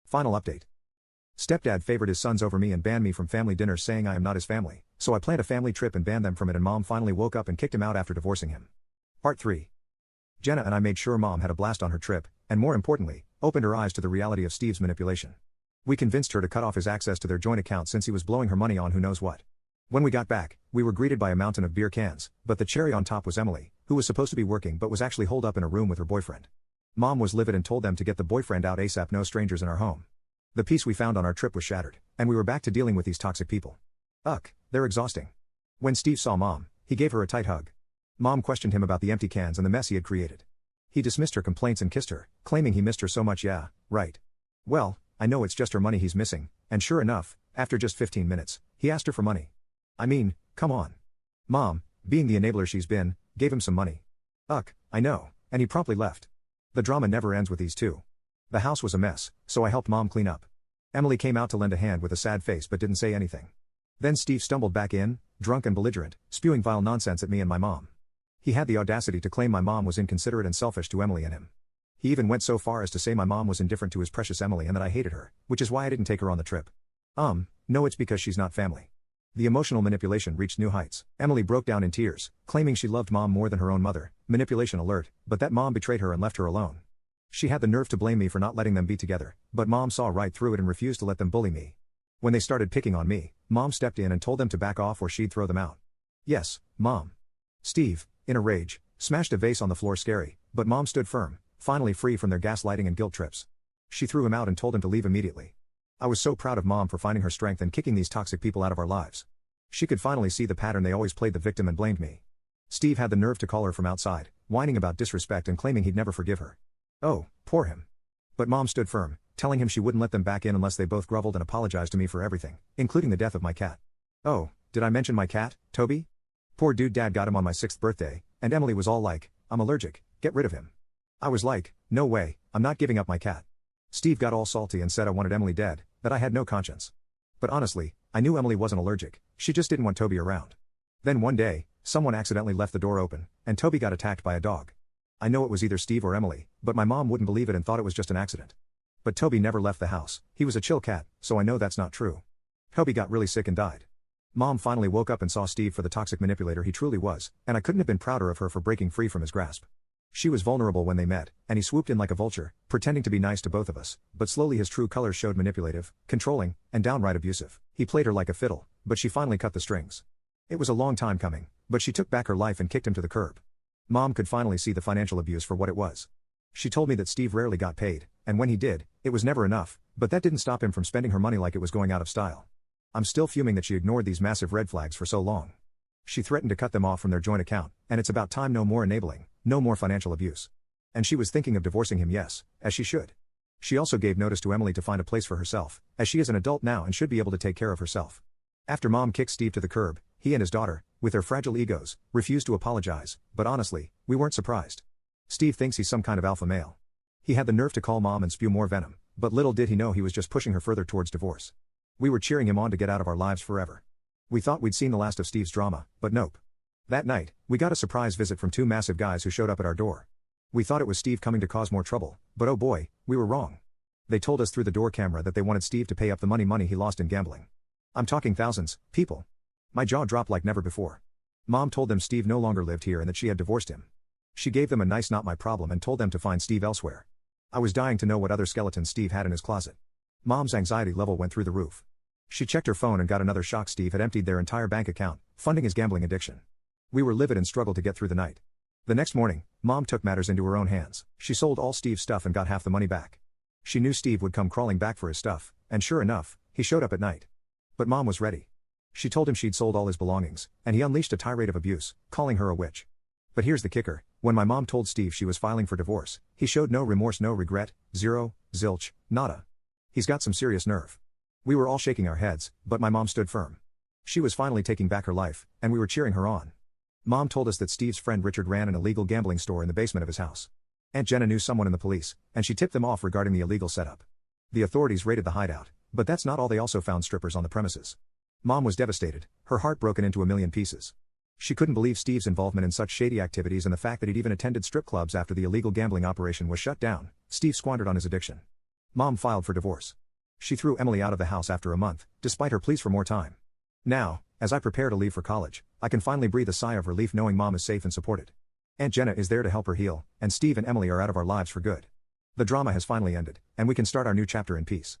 Final update. Stepdad favored his sons over me and banned me from family dinners, saying I am not his family, so I planned a family trip and banned them from it, and Mom finally woke up and kicked him out after divorcing him. Part 3. Jenna and I made sure Mom had a blast on her trip, and more importantly, opened her eyes to the reality of Steve's manipulation. We convinced her to cut off his access to their joint account since he was blowing her money on who knows what. When we got back, we were greeted by a mountain of beer cans, but the cherry on top was Emily, who was supposed to be working but was actually holed up in a room with her boyfriend. Mom was livid and told them to get the boyfriend out ASAP, no strangers in our home. The peace we found on our trip was shattered, and we were back to dealing with these toxic people. Ugh, they're exhausting. When Steve saw Mom, he gave her a tight hug. Mom questioned him about the empty cans and the mess he had created. He dismissed her complaints and kissed her, claiming he missed her so much. Yeah, right. Well, I know it's just her money he's missing, and sure enough, after just 15 minutes, he asked her for money. I mean, come on. Mom, being the enabler she's been, gave him some money. Ugh, I know, and he promptly left. The drama never ends with these two. The house was a mess, so I helped Mom clean up. Emily came out to lend a hand with a sad face but didn't say anything. Then Steve stumbled back in, drunk and belligerent, spewing vile nonsense at me and my mom. He had the audacity to claim my mom was inconsiderate and selfish to Emily and him. He even went so far as to say my mom was indifferent to his precious Emily and that I hated her, which is why I didn't take her on the trip. No, it's because she's not family. The emotional manipulation reached new heights. Emily broke down in tears, claiming she loved Mom more than her own mother, manipulation alert, but that Mom betrayed her and left her alone. She had the nerve to blame me for not letting them be together, but Mom saw right through it and refused to let them bully me. When they started picking on me, Mom stepped in and told them to back off or she'd throw them out. Yes, Mom. Steve, in a rage, smashed a vase on the floor. Scary, but Mom stood firm, finally free from their gaslighting and guilt trips. She threw him out and told him to leave immediately. I was so proud of Mom for finding her strength and kicking these toxic people out of our lives. She could finally see the pattern. They always played the victim and blamed me. Steve had the nerve to call her from outside, whining about disrespect and claiming he'd never forgive her. Oh, poor him. But Mom stood firm, telling him she wouldn't let them back in unless they both groveled and apologized to me for everything, including the death of my cat. Oh, did I mention my cat, Toby? Poor dude, Dad got him on my 6th birthday, and Emily was all like, I'm allergic, get rid of him. I was like, no way, I'm not giving up my cat. Steve got all salty and said I wanted Emily dead, that I had no conscience. But honestly, I knew Emily wasn't allergic, she just didn't want Toby around. Then one day, someone accidentally left the door open, and Toby got attacked by a dog. I know it was either Steve or Emily, but my mom wouldn't believe it and thought it was just an accident. But Toby never left the house, he was a chill cat, so I know that's not true. Toby got really sick and died. Mom finally woke up and saw Steve for the toxic manipulator he truly was, and I couldn't have been prouder of her for breaking free from his grasp. She was vulnerable when they met, and he swooped in like a vulture, pretending to be nice to both of us, but slowly his true colors showed: manipulative, controlling, and downright abusive. He played her like a fiddle, but she finally cut the strings. It was a long time coming, but she took back her life and kicked him to the curb. Mom could finally see the financial abuse for what it was. She told me that Steve rarely got paid, and when he did, it was never enough, but that didn't stop him from spending her money like it was going out of style. I'm still fuming that she ignored these massive red flags for so long. She threatened to cut them off from their joint account, and it's about time. No more enabling, no more financial abuse. And she was thinking of divorcing him, yes, as she should. She also gave notice to Emily to find a place for herself, as she is an adult now and should be able to take care of herself. After Mom kicked Steve to the curb, he and his daughter, with their fragile egos, refused to apologize, but honestly, we weren't surprised. Steve thinks he's some kind of alpha male. He had the nerve to call Mom and spew more venom, but little did he know he was just pushing her further towards divorce. We were cheering him on to get out of our lives forever. We thought we'd seen the last of Steve's drama, but nope. That night, we got a surprise visit from two massive guys who showed up at our door. We thought it was Steve coming to cause more trouble, but oh boy, we were wrong. They told us through the door camera that they wanted Steve to pay up the money he lost in gambling. I'm talking thousands, people. My jaw dropped like never before. Mom told them Steve no longer lived here and that she had divorced him. She gave them a nice not my problem and told them to find Steve elsewhere. I was dying to know what other skeletons Steve had in his closet. Mom's anxiety level went through the roof. She checked her phone and got another shock: Steve had emptied their entire bank account, funding his gambling addiction. We were livid and struggled to get through the night. The next morning, Mom took matters into her own hands. She sold all Steve's stuff and got half the money back. She knew Steve would come crawling back for his stuff, and sure enough, he showed up at night. But Mom was ready. She told him she'd sold all his belongings, and he unleashed a tirade of abuse, calling her a witch. But here's the kicker: when my mom told Steve she was filing for divorce, he showed no remorse, no regret, zero, zilch, nada. He's got some serious nerve. We were all shaking our heads, but my mom stood firm. She was finally taking back her life, and we were cheering her on. Mom told us that Steve's friend Richard ran an illegal gambling store in the basement of his house. Aunt Jenna knew someone in the police, and she tipped them off regarding the illegal setup. The authorities raided the hideout, but that's not all. They also found strippers on the premises. Mom was devastated, her heart broken into a million pieces. She couldn't believe Steve's involvement in such shady activities and the fact that he'd even attended strip clubs after the illegal gambling operation was shut down. Steve squandered on his addiction. Mom filed for divorce. She threw Emily out of the house after a month, despite her pleas for more time. Now, as I prepare to leave for college, I can finally breathe a sigh of relief knowing Mom is safe and supported. Aunt Jenna is there to help her heal, and Steve and Emily are out of our lives for good. The drama has finally ended, and we can start our new chapter in peace.